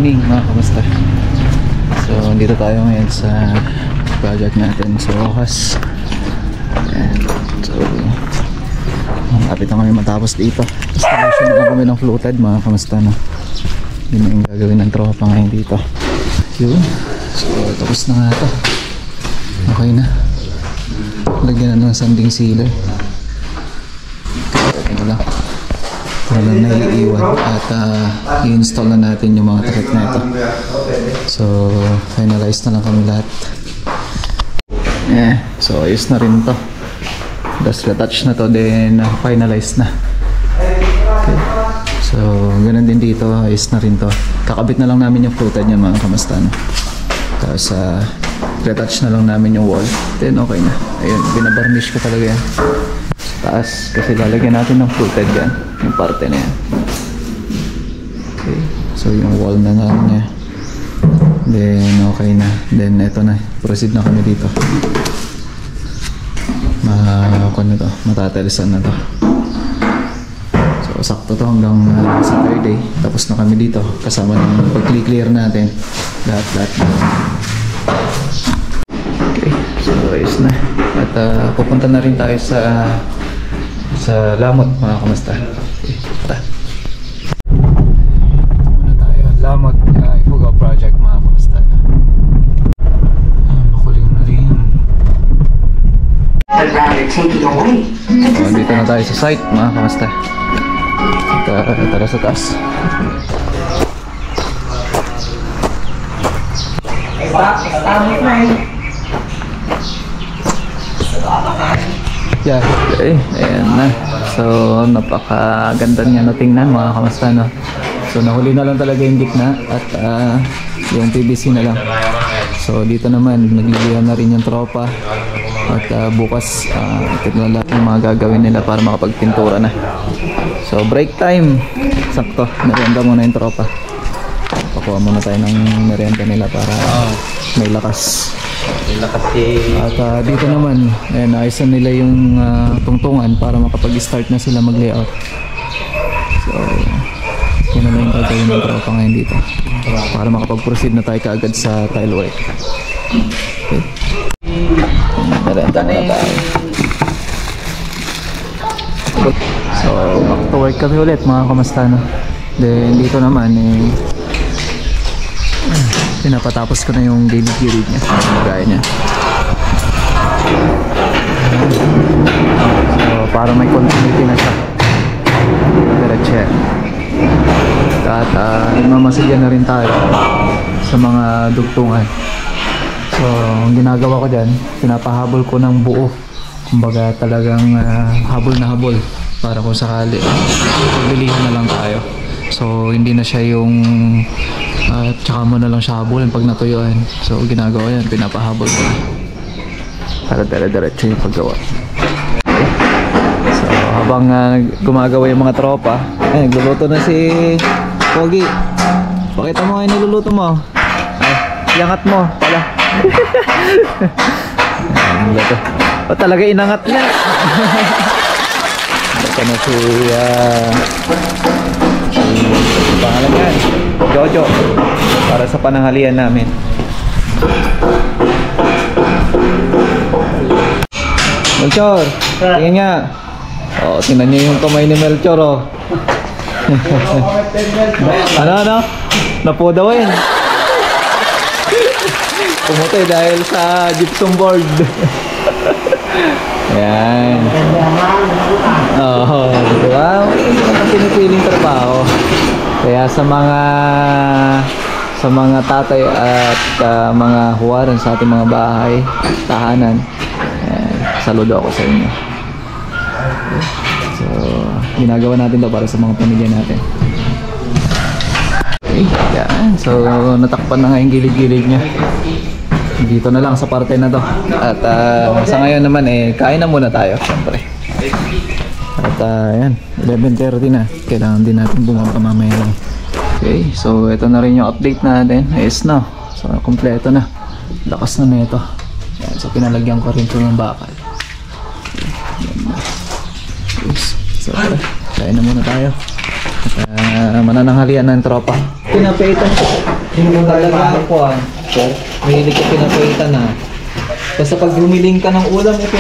morning mga kamusta. So dito tayo ngayon sa project natin sa Rojas. So malapit na kami matapos dito. Installation na lang kami ng floated mga kamusta, no? Yun na yung gagawin ng tropa ngayon dito. Yun. So tapos na nga ito. Okay na. Lagyan na ng sanding sealer. Ito lang. Walang naiiwan at i-install na natin yung mga takip na ito. So finalize na lang kami lahat. So ayos na rin to. Tapos retouch na to, then finalize na. Okay. So ganun din dito, ayos na rin to. Kakabit na lang namin yung floated niya mga kamusta, no? Tapos retouch na lang namin yung wall, then okay na. Ayun, binabarnish ko talaga yan taas kasi lalagyan natin ng fluted yan, yung parte na yan. Okay, so yung wall na lang niya, then okay na, then eto na, proceed na kami dito. Matatalisan na to. So sakto to hanggang Saturday, tapos na kami dito kasama ng pag-clear natin lahat. Okay, so ayos na at pupunta na rin tayo sa Lamot mga kamusta. Okay, tara. Muna tayo Lamot Ifugao project mga kamusta. Makuling na rin. So dito na tayo sa site mga kamusta. Tara sa taas. Yeah, okay, ayan na. So napakaganda niya na tingnan mga kamusta, no? So nahuli na lang talaga yung gitna at yung PVC na lang. So dito naman naglilihan na rin yung tropa at bukas ito na lahat yung mga gagawin nila para makapagpintura na. So break time, sakto, merienda muna yung tropa. Pakuha muna tayo ng merienda nila para may lakas. At dito naman naisan nila yung tungtungan para makapag-start na sila mag-layout. So yun na yung gagawin ng tropa ngayon dito para makapag-proceed na tayo kaagad sa tile work. Okay, merienda na tayo. So back to work kami ulit mga kamusta, no? Then dito naman pinapatapos ko na yung gilid-gilid niya, gaya niya. So para may continuity na siya, diretso yan. At mamasigyan na rin tayo sa mga dugtungan. So ang ginagawa ko dyan, pinapahabol ko ng buo, kumbaga talagang habol na habol para kung sakali paglilihan na lang tayo. So hindi na siya yung tsaka mo na lang siya habulin pag natuyuan. So ginagawa yan, pinapahabol ko na para dire-diretso yung paggawa. So habang gumagawa yung mga tropa, nagluluto na si Pogi. Pakita mo yung niluluto mo. Iangat mo pala. O talaga inangat niya. Ito na si pangalan yan, Jojo, para sa pananghalian namin. Melchor, tingin nga. Tingnan niyo yung kamay ni Melchor, oh. Ano? Napudawin. Pumuti dahil sa gypsum board. Ayan. Diba? Hindi naman pinipiling trabaho. Kaya sa mga tatay at mga huwaran sa ating mga bahay, tahanan, saludo ako sa inyo. So ginagawa natin to para sa mga pamilya natin. Okay, yan. So natakpan na nga yung gilid-gilid niya. Dito na lang sa parte na to. At sa ngayon naman kain na muna tayo syempre. At yan, 11:30 na. Kailangan din natin bumaba mamaya lang. Okay, so ito na rin yung update natin. Ayos na. So kompleto na. Lakas na nito. Yan, so pinalagyan ko rin ito ng bakal. Okay, yan na. So kain na muna tayo. Manananghalian ng tropa. Pinapaitan ko. Talaga po ah. Mahilig ko pinapaitan ah. Basta pag humiling ka ng ulam, ito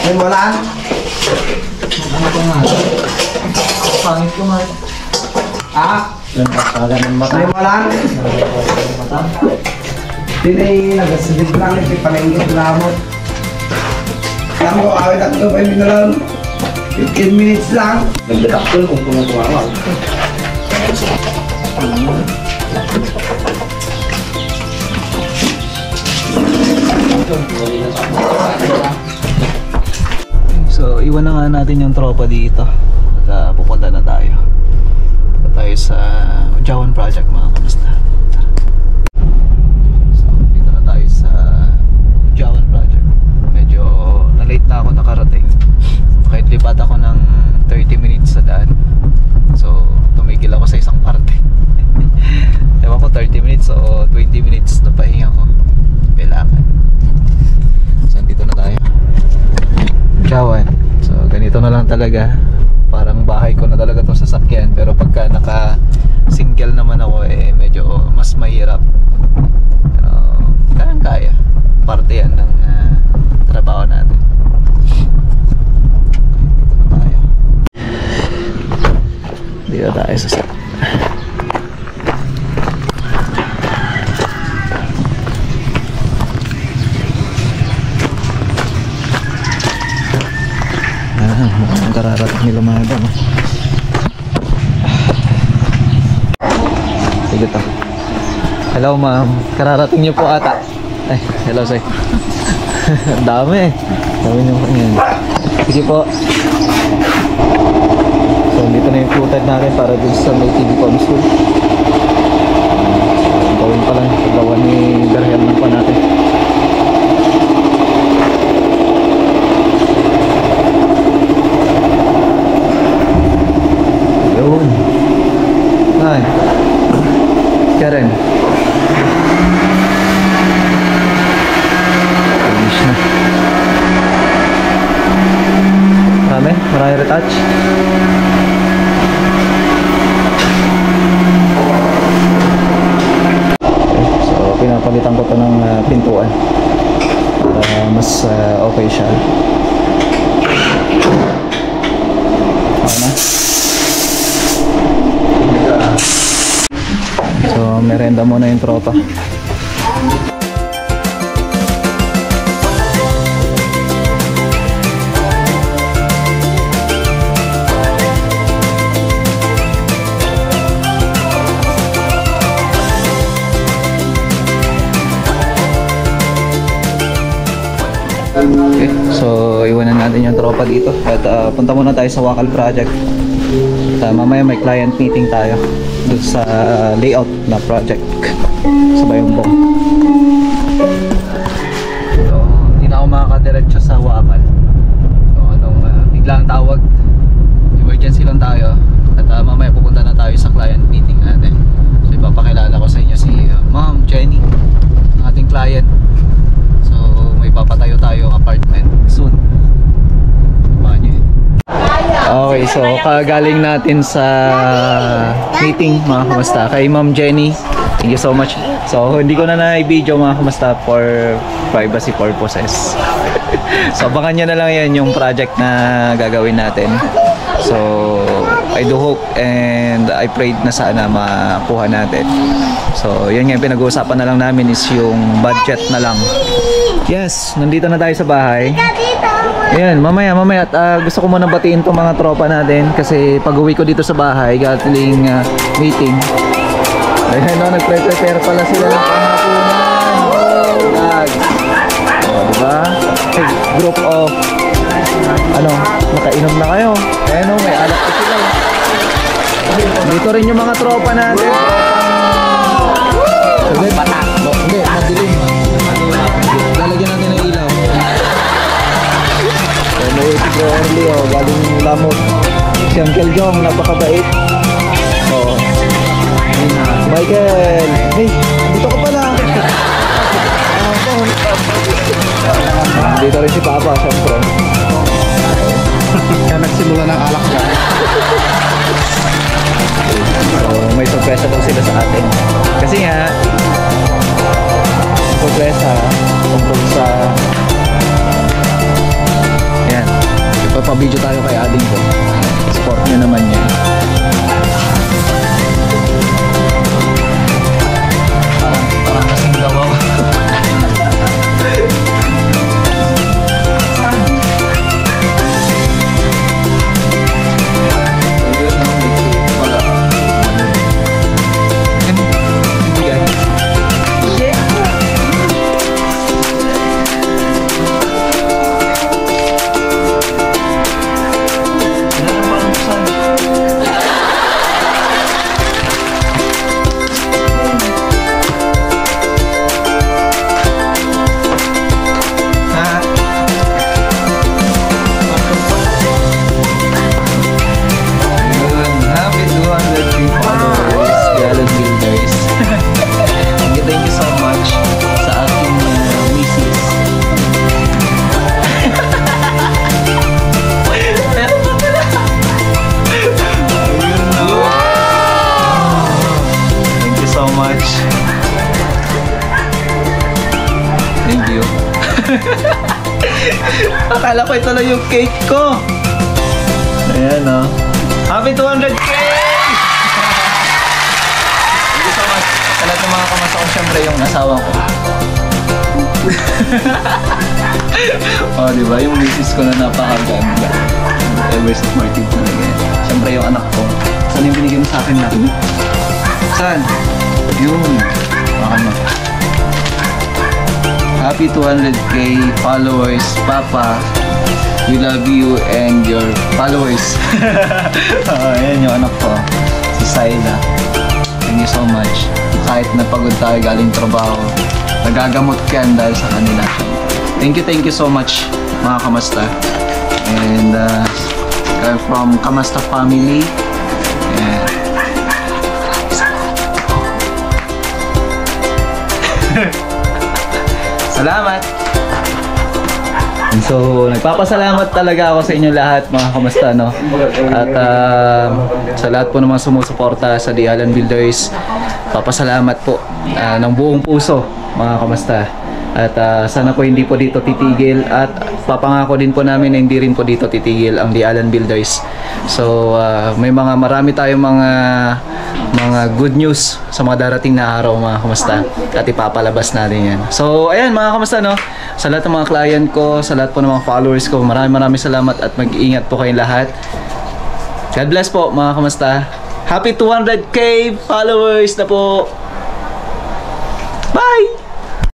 May wala? ano ko nga? Pangit ko nga. May wala? Hindi nagasigit lang ito palengke lamot. Alam ko, awit ako pa yung lang 15 minutes lang. Nagdadakol kung kumatumawa. So, iwan na nga natin yung tropa dito. At pupunta na tayo. Punta tayo sa Jawan Project, mga kamusta. So, dito na tayo sa Jawan Project. Medyo na-late na ako nakarating. Kahit lipat ako ng 30 minutes sa daan. So, tumigil ako sa isang parte. Ewan ko 30 minutes o 20 minutes na pahinga ko. Kailangan. So, dito na tayo. Jawan. So, ganito na lang talaga. Parang bahay ko na talaga itong sasakyan. Pero pagka naka-single naman ako, medyo mas mahirap. Pero, kaya. Parte yan ng trabaho natin. Dito tayo sa set. Mukhang kararating nila mga dam. Sige to. Hello ma'am, kararating niyo po ata. Ay, hello sir. Ang dami eh. Dami niyo po yan. Sige po. So dito na yung footage natin para dun sa may TV console. Gawin pa lang, gawa ni Berhel lang pa natin. Yun. Ay. Karen. Finish na. Marami retouch. So pinapalitan ko to ng pintuan para mas okay siya. So merenda muna yung tropa. Okay, so iwanan natin yung tropa dito at punta muna tayo sa Wakal Project. At mamaya may client meeting tayo doon sa layout na project sa Bayongbong. So hindi na ako makakadiretso sa Wakal. So biglang tawag, emergency lang tayo at mamaya pupunta na tayo sa client meeting natin. So ipapakilala ko sa inyo si Ma'am Jenny, ang ating client. So may papatayo tayo apartment soon. Okay, so kagaling natin sa meeting mga kamusta kay Ma'am Jenny. Thank you so much. So hindi ko na na-video mga kamusta for privacy purposes. So abangan nyo na lang yan yung project na gagawin natin. So I do hope and I prayed na sana makuha natin. So yun nga, pinag-uusapan na lang namin is yung budget na lang. Yes, nandito na tayo sa bahay. Ayan, mamaya at gusto ko muna batiin itong mga tropa natin kasi pag-uwi ko dito sa bahay galing meeting. Ayan o, nagpre-prepare pala sila ng panghapunan. Diba? Group of nakainom na kayo. Ayan o, may alak ko sila. Dito rin yung mga tropa natin. Hindi, madilim. Lalagyan natin ng ilaw. May si Bro Orly, galing Lamot. Si Uncle Jong, napakabait. Michael, hey, dito ka pala. Dito rin si Papa, syempre. Kaya nagsimula ng alak ka. So, may sorpresa daw sila sa atin. Kasi nga, sorpresa tungkol sa... Yan. Ipapabidyo tayo kay ading ko. Sport niya naman yan. Parang kasing gawaw. Thank you. Akala ko ito lang yung cake ko. Ayan o. Happy 200K! Thank you so much. Sa lahat ng mga kamasa ko, syempre yung asawa ko. Oh, diba? Yung misis ko na napakaganda. Ever supportive talaga yan. Syempre yung anak ko. Saan yung binigyan mo sa akin na? Saan? Yun. Baka mo. Happy 200K followers, Papa. We love you and your followers. Ayan yung anak ko, si Sayla. Thank you so much. Kahit napagod tayo galing trabaho, nagagamot ko yan dahil sa kanila. Thank you so much mga Kamasta. And I'm from Kamasta family. And salamat! So, nagpapasalamat talaga ako sa inyo lahat mga Kamasta, no? At sa lahat po ng mga sumusuporta sa The Alan Builders, papasalamat po ng buong puso mga Kamasta. At sana po hindi po dito titigil at papangako din po namin na hindi rin po dito titigil ang The Alan Builders. So, marami tayong mga good news sa mga darating na araw mga Kamasta at ipapalabas natin yan. So ayan mga Kamasta, no, sa lahat ng mga client ko, sa lahat po ng mga followers ko, maraming salamat at mag-iingat po kayong lahat. God bless po mga Kamasta. Happy 200K followers na po.